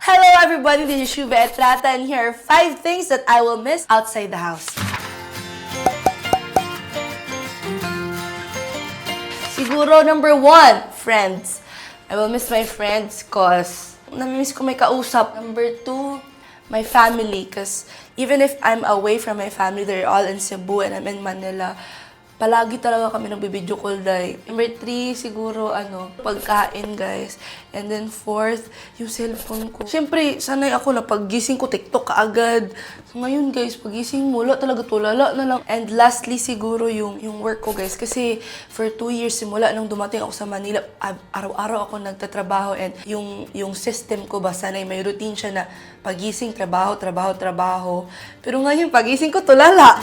Hello everybody, this is Shuve Etrata and here are 5 things that I will miss outside the house. Siguro number 1, friends. I will miss my friends cause namimiss ko may kausap. Number 2, my family cause even if I'm away from my family, they're all in Cebu and I'm in Manila. Palagi talaga kami nagbibideo call, day. Number 3, siguro, pagkain, guys. And then 4th, yung cellphone ko. Siyempre, sanay ako na paggising ko, TikTok kaagad. So ngayon, guys, pagising mo, wala talaga tulala na lang. And lastly, siguro, yung work ko, guys. Kasi for 2 years, simula nung dumating ako sa Manila, araw-araw ako nagtatrabaho. And yung system ko ba, sanay may routine siya na pagising, trabaho. Pero ngayon, pagising ko, tulala.